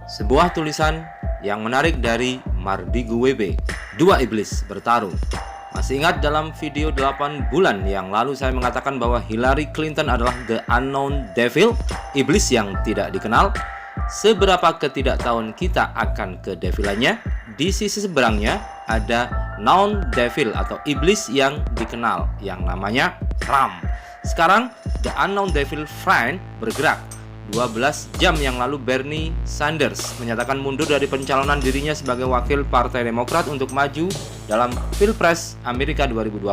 Sebuah tulisan yang menarik dari Mardigu WB. Dua iblis bertarung. Masih ingat dalam video 8 bulan yang lalu saya mengatakan bahwa Hillary Clinton adalah the unknown devil, iblis yang tidak dikenal. Seberapa ketidaktahuan kita akan kedevilannya? Di sisi seberangnya ada known devil atau iblis yang dikenal yang namanya Trump. Sekarang the unknown devil friend bergerak. 12 jam yang lalu Bernie Sanders menyatakan mundur dari pencalonan dirinya sebagai wakil Partai Demokrat untuk maju dalam Pilpres Amerika 2020,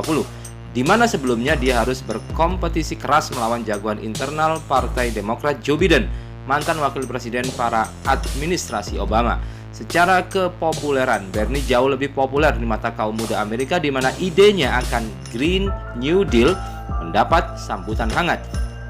di mana sebelumnya dia harus berkompetisi keras melawan jagoan internal Partai Demokrat Joe Biden, mantan wakil presiden para administrasi Obama. Secara kepopuleran, Bernie jauh lebih populer di mata kaum muda Amerika, di mana idenya akan Green New Deal mendapat sambutan hangat.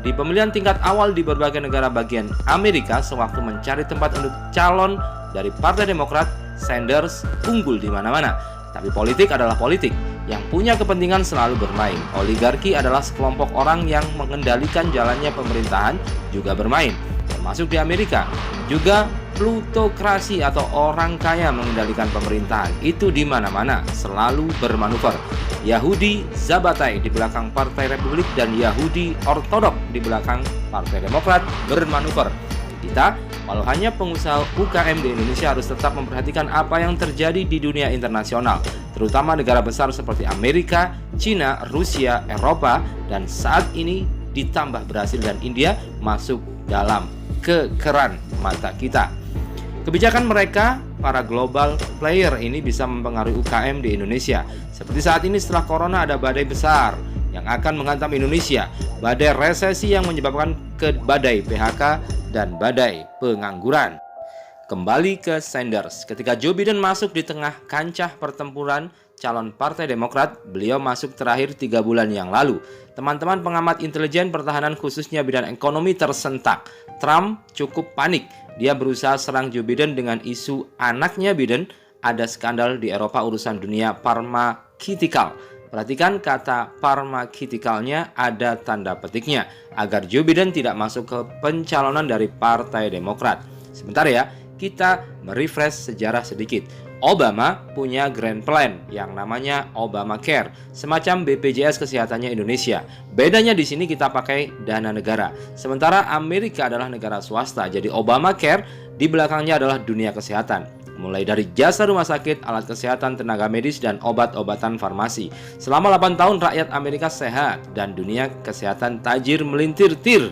Di pemilihan tingkat awal di berbagai negara bagian Amerika, sewaktu mencari tempat untuk calon dari Partai Demokrat, Sanders unggul di mana-mana. Tapi politik adalah politik, yang punya kepentingan selalu bermain. Oligarki adalah sekelompok orang yang mengendalikan jalannya pemerintahan juga bermain, termasuk di Amerika. Juga plutokrasi atau orang kaya mengendalikan pemerintahan. Itu di mana-mana, selalu bermanuver. Yahudi Zabatai di belakang Partai Republik dan Yahudi Ortodok di belakang Partai Demokrat bermanuver. Kita, walau hanya pengusaha UKM di Indonesia, harus tetap memperhatikan apa yang terjadi di dunia internasional, terutama negara besar seperti Amerika, China, Rusia, Eropa, dan saat ini ditambah Brasil dan India masuk dalam kekeran mata kita. Kebijakan mereka, para global player ini bisa mempengaruhi UKM di Indonesia. Seperti saat ini setelah corona ada badai besar yang akan menghantam Indonesia. Badai resesi yang menyebabkan badai PHK dan badai pengangguran. Kembali ke Sanders. Ketika Joe Biden masuk di tengah kancah pertempuran calon Partai Demokrat, beliau masuk terakhir 3 bulan yang lalu. Teman-teman pengamat intelijen pertahanan khususnya bidang ekonomi tersentak. Trump cukup panik. Dia berusaha serang Joe Biden dengan isu anaknya Biden ada skandal di Eropa urusan dunia pharmaceutical. Perhatikan kata pharmaceuticalnya ada tanda petiknya agar Joe Biden tidak masuk ke pencalonan dari Partai Demokrat. Sebentar ya, kita merefresh sejarah sedikit. Obama punya grand plan yang namanya Obamacare, semacam BPJS kesehatannya Indonesia. Bedanya di sini kita pakai dana negara. Sementara Amerika adalah negara swasta, jadi Obamacare di belakangnya adalah dunia kesehatan. Mulai dari jasa rumah sakit, alat kesehatan, tenaga medis, dan obat-obatan farmasi. Selama 8 tahun rakyat Amerika sehat dan dunia kesehatan tajir melintir-tir.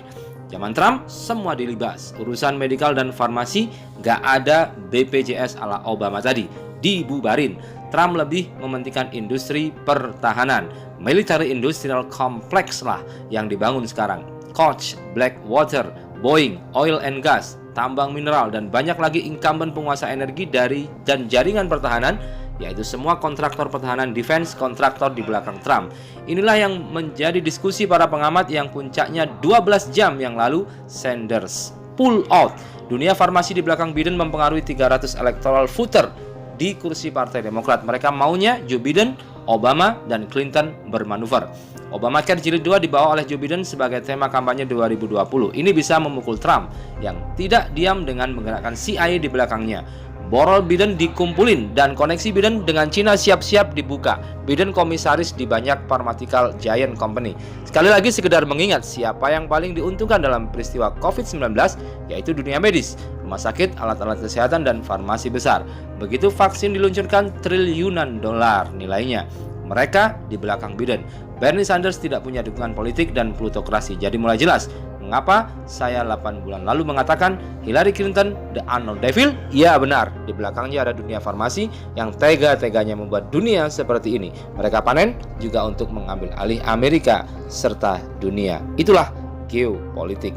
Zaman Trump semua dilibas, urusan medikal dan farmasi gak ada BPJS ala Obama tadi, dibubarin. Trump lebih mementingkan industri pertahanan, military industrial complex lah yang dibangun sekarang. Koch, Blackwater, Boeing, oil and gas, tambang mineral, dan banyak lagi incumbent penguasa energi dari dan jaringan pertahanan, yaitu semua kontraktor pertahanan defense kontraktor di belakang Trump. Inilah yang menjadi diskusi para pengamat yang puncaknya 12 jam yang lalu Sanders pull out. Dunia farmasi di belakang Biden mempengaruhi 300 electoral voter di kursi Partai Demokrat. Mereka maunya Joe Biden, Obama, dan Clinton bermanuver. Obamacare jilid 2 dibawa oleh Joe Biden sebagai tema kampanye 2020. Ini bisa memukul Trump yang tidak diam dengan menggerakkan CIA di belakangnya. Borol Biden dikumpulin dan koneksi Biden dengan Cina siap-siap dibuka. Biden komisaris di banyak pharmaceutical giant company. Sekali lagi sekedar mengingat siapa yang paling diuntungkan dalam peristiwa COVID-19, yaitu dunia medis, rumah sakit, alat-alat kesehatan, dan farmasi besar. Begitu vaksin diluncurkan, triliunan dolar nilainya. Mereka di belakang Biden. Bernie Sanders tidak punya dukungan politik dan plutokrasi. Jadi mulai jelas mengapa saya 8 bulan lalu mengatakan Hillary Clinton the unknown devil. Ya benar, di belakangnya ada dunia farmasi yang tega-teganya membuat dunia seperti ini. Mereka panen juga untuk mengambil alih Amerika serta dunia. Itulah geopolitik.